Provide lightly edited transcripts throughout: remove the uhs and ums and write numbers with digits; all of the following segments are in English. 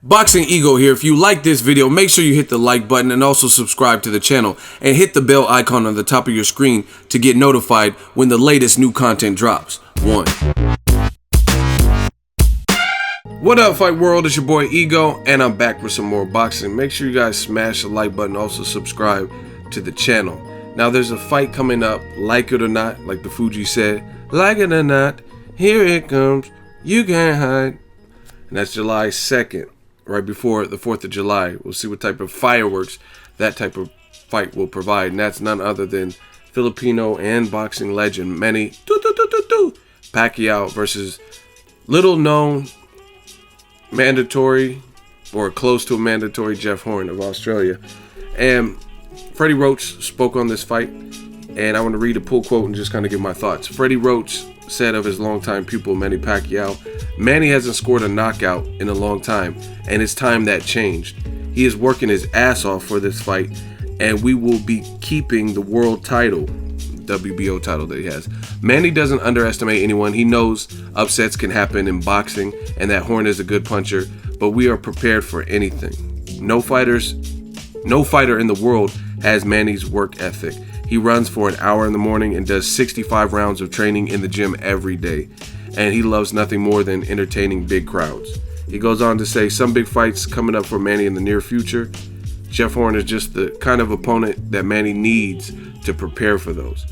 Boxing Ego here. If you like this video, make sure you hit the like button and also subscribe to the channel and hit the bell icon on the top of your screen to get notified when the latest new content drops. 1. What up, Fight World? It's your boy Ego, and I'm back with some more boxing. Make sure you guys smash the like button, also subscribe to the channel. Now, there's a fight coming up, like it or not, like the Fuji said, like it or not, here it comes, you can't hide. And that's July 2nd. Right before the 4th of July. We'll see what type of fireworks that type of fight will provide. And that's none other than Filipino and boxing legend Manny Pacquiao versus little known mandatory or close to a mandatory Jeff Horn of Australia. And Freddie Roach spoke on this fight. And I want to read a pull quote and just kind of give my thoughts. Freddie Roach said of his longtime pupil Manny Pacquiao, "Manny hasn't scored a knockout in a long time, and it's time that changed. He is working his ass off for this fight, and we will be keeping the world title," WBO title that he has. Manny doesn't underestimate anyone. He knows upsets can happen in boxing, and that Horn is a good puncher, but we are prepared for anything. No fighter in the world has Manny's work ethic. He runs for an hour in the morning and does 65 rounds of training in the gym every day. And he loves nothing more than entertaining big crowds. He goes on to say some big fights coming up for Manny in the near future. Jeff Horn is just the kind of opponent that Manny needs to prepare for those.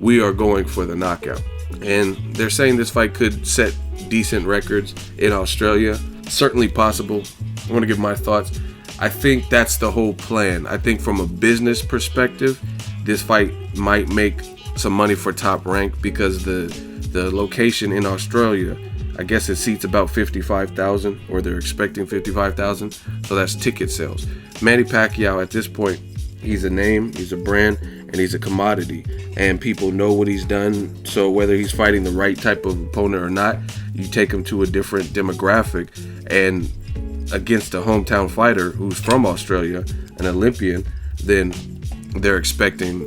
We are going for the knockout. And they're saying this fight could set decent records in Australia. Certainly possible. I want to give my thoughts. I think that's the whole plan. I think from a business perspective, this fight might make some money for Top Rank because the location in Australia, I guess it seats about 55,000, or they're expecting 55,000. So that's ticket sales. Manny Pacquiao at this point, he's a name, he's a brand, and he's a commodity. And people know what he's done. So whether he's fighting the right type of opponent or not, you take him to a different demographic. And against a hometown fighter who's from Australia, an Olympian, then they're expecting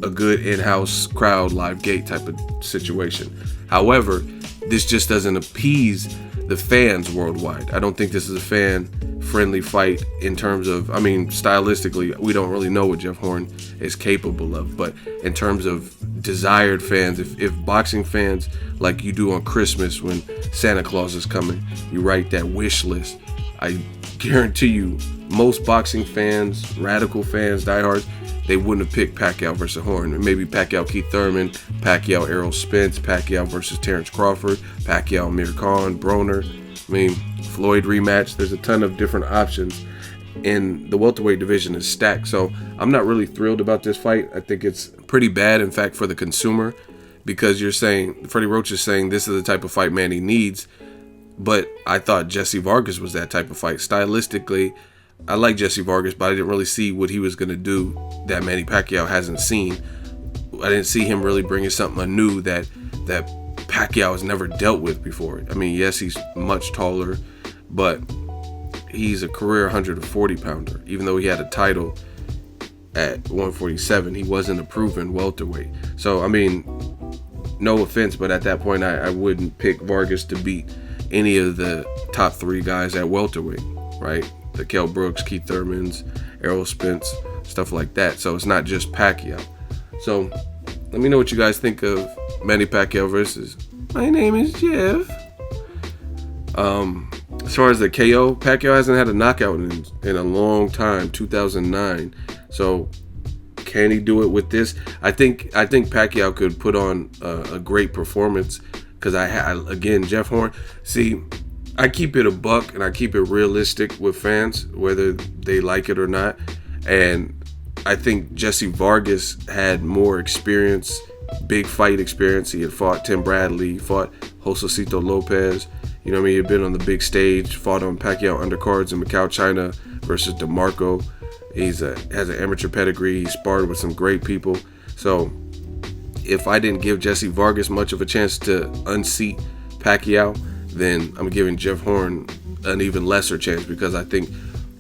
a good in-house crowd, live gate type of situation. However, this just doesn't appease the fans worldwide. I don't think this is a fan-friendly fight in terms of, I mean, stylistically, we don't really know what Jeff Horn is capable of. But in terms of desired fans, if boxing fans, like you do on Christmas when Santa Claus is coming, you write that wish list, I guarantee you, most boxing fans, radical fans, diehards, they wouldn't have picked Pacquiao versus Horn. Maybe Pacquiao Keith Thurman, Pacquiao Errol Spence, Pacquiao versus Terrence Crawford, Pacquiao Amir Khan, Broner. I mean, Floyd rematch. There's a ton of different options. And the welterweight division is stacked. So I'm not really thrilled about this fight. I think it's pretty bad, in fact, for the consumer, because you're saying, Freddie Roach is saying this is the type of fight Manny needs. But I thought Jesse Vargas was that type of fight. Stylistically, I like Jesse Vargas, but I didn't really see what he was going to do that Manny Pacquiao hasn't seen. I didn't see him really bringing something new that Pacquiao has never dealt with before. I mean, yes, he's much taller, but he's a career 140-pounder. Even though he had a title at 147, he wasn't a proven welterweight. So, I mean, no offense, but at that point, I wouldn't pick Vargas to beat any of the top 3 guys at welterweight, right? The Kell Brooks, Keith Thurmans, Errol Spence, stuff like that. So it's not just Pacquiao. So let me know what you guys think of Manny Pacquiao versus "My name is Jeff." As far as the KO, Pacquiao hasn't had a knockout in a long time, 2009. So can he do it with this? I think Pacquiao could put on a great performance, because again, Jeff Horn, see, I keep it a buck and I keep it realistic with fans, whether they like it or not. And I think Jesse Vargas had more experience, big fight experience. He had fought Tim Bradley, he fought Josecito Lopez. You know what I mean? He had been on the big stage, fought on Pacquiao undercards in Macau, China versus DeMarco. Has an amateur pedigree. He sparred with some great people. So if I didn't give Jesse Vargas much of a chance to unseat Pacquiao, then I'm giving Jeff Horn an even lesser chance, because I think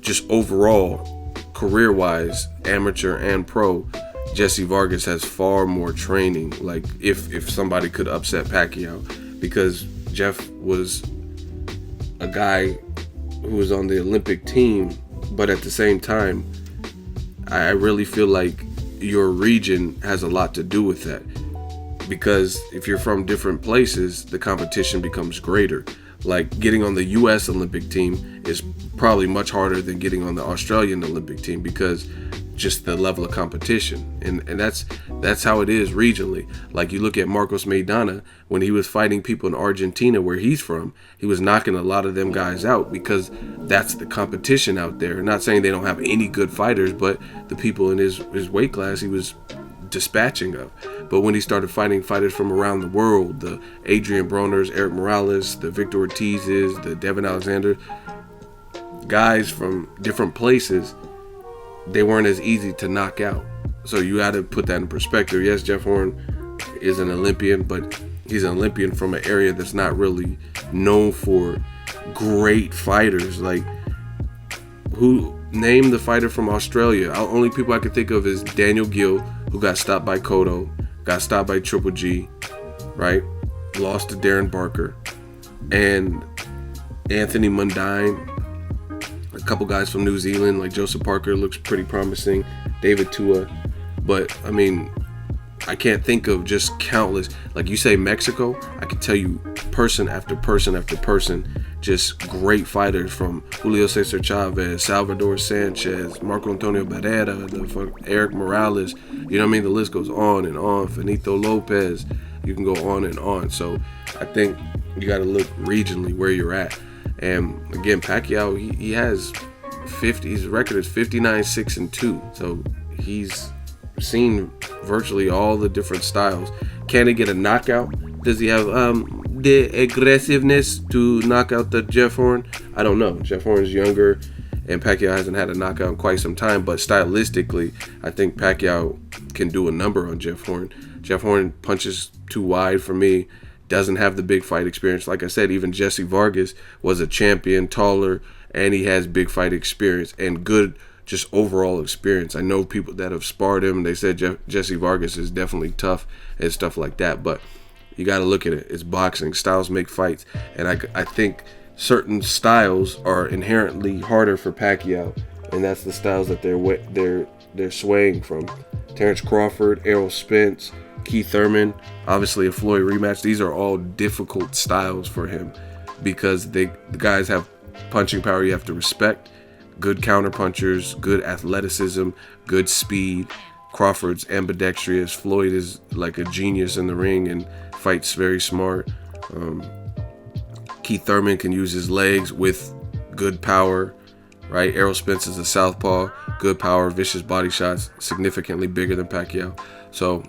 just overall, career-wise, amateur and pro, Jesse Vargas has far more training. Like if somebody could upset Pacquiao, because Jeff was a guy who was on the Olympic team, but at the same time, I really feel like your region has a lot to do with that, because if you're from different places, the competition becomes greater. Like getting on the US Olympic team is probably much harder than getting on the Australian Olympic team, because just the level of competition, and that's how it is regionally. Like you look at Marcos Maidana, when he was fighting people in Argentina where he's from, he was knocking a lot of them guys out, because that's the competition out there. Not saying they don't have any good fighters, but the people in his weight class he was dispatching of. But when he started fighting fighters from around the world, the Adrian Broners, Eric Morales, the Victor Ortizes, the Devin Alexander, guys from different places, they weren't as easy to knock out. So you got to put that in perspective. Yes, Jeff Horn is an Olympian, but he's an Olympian from an area that's not really known for great fighters. Like, who name the fighter from Australia? Only people I can think of is Daniel Gill, who got stopped by Cotto, got stopped by Triple G, right? Lost to Darren Barker, and Anthony Mundine. A couple guys from New Zealand, like Joseph Parker, looks pretty promising. David Tua. But, I mean, I can't think of just countless. Like you say Mexico, I can tell you person after person after person, just great fighters, from Julio Cesar Chavez, Salvador Sanchez, Marco Antonio Barrera, Eric Morales. You know what I mean? The list goes on and on. Finito Lopez. You can go on and on. So I think you got to look regionally where you're at. And again, Pacquiao, he has 50. His record is 59-6-2. So he's seen virtually all the different styles. Can he get a knockout? Does he have the aggressiveness to knock out the Jeff Horn? I don't know. Jeff Horn's younger, and Pacquiao hasn't had a knockout in quite some time. But stylistically, I think Pacquiao can do a number on Jeff Horn. Jeff Horn punches too wide for me. Doesn't have the big fight experience. Like I said, even Jesse Vargas was a champion, taller, and he has big fight experience and good just overall experience. I know people that have sparred him. They said Jesse Vargas is definitely tough and stuff like that. But you got to look at it. It's boxing. Styles make fights. And I think certain styles are inherently harder for Pacquiao, and that's the styles that they're swaying from. Terrence Crawford, Errol Spence, Keith Thurman, obviously a Floyd rematch. These are all difficult styles for him, because the guys have punching power you have to respect, good counter punchers, good athleticism, good speed. Crawford's ambidextrous. Floyd is like a genius in the ring and fights very smart. Keith Thurman can use his legs with good power, right? Errol Spence is a southpaw, good power, vicious body shots, significantly bigger than Pacquiao. So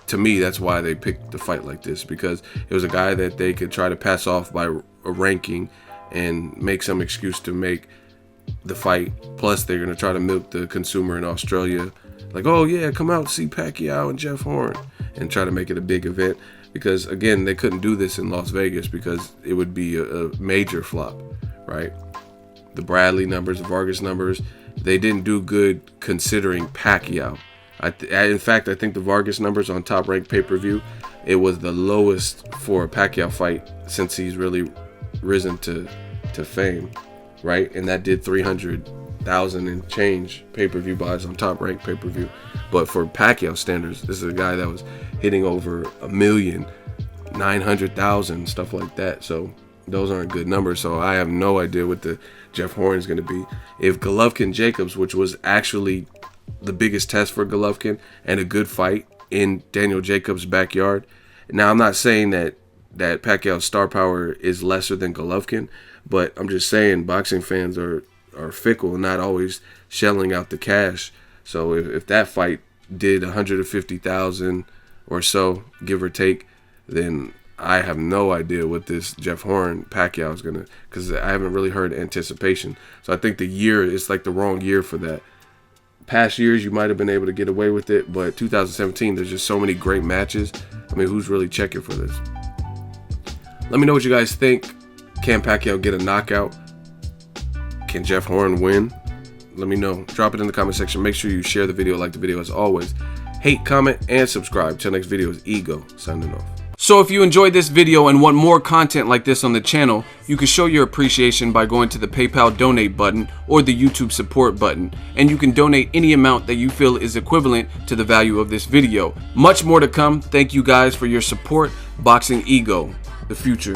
to me, that's why they picked the fight like this, because it was a guy that they could try to pass off by a ranking and make some excuse to make the fight. Plus, they're going to try to milk the consumer in Australia. Like, oh yeah, come out, see Pacquiao and Jeff Horn, and try to make it a big event. Because, again, they couldn't do this in Las Vegas because it would be a major flop, right? The Bradley numbers, the Vargas numbers, they didn't do good considering Pacquiao. In fact, I think the Vargas numbers on Top Rank pay-per-view, it was the lowest for a Pacquiao fight since he's really risen to fame, right? And that did 300,000 and change pay-per-view buys on Top Rank pay-per-view. But for Pacquiao standards, this is a guy that was hitting over 1,900,000, stuff like that. So those aren't good numbers. So I have no idea what the Jeff Horn is going to be. If Golovkin-Jacobs, which was actually the biggest test for Golovkin and a good fight in Daniel Jacobs' backyard. Now, I'm not saying that Pacquiao's star power is lesser than Golovkin, but I'm just saying boxing fans are fickle and not always shelling out the cash. So if that fight did 150,000 or so, give or take, then I have no idea what this Jeff Horn Pacquiao is gonna, because I haven't really heard anticipation. So I think the year is like the wrong year for that. Past years you might have been able to get away with it, but 2017 there's just so many great matches. I mean, who's really checking for this? Let me know what you guys think. Can Pacquiao get a knockout? Can Jeff Horn win? Let me know. Drop it in the comment section. Make sure you share the video, like the video as always. Hate, comment, and subscribe. Till next video is Ego signing off. So if you enjoyed this video and want more content like this on the channel, you can show your appreciation by going to the PayPal donate button or the YouTube support button, and you can donate any amount that you feel is equivalent to the value of this video. Much more to come. Thank you guys for your support. Boxing Ego, the future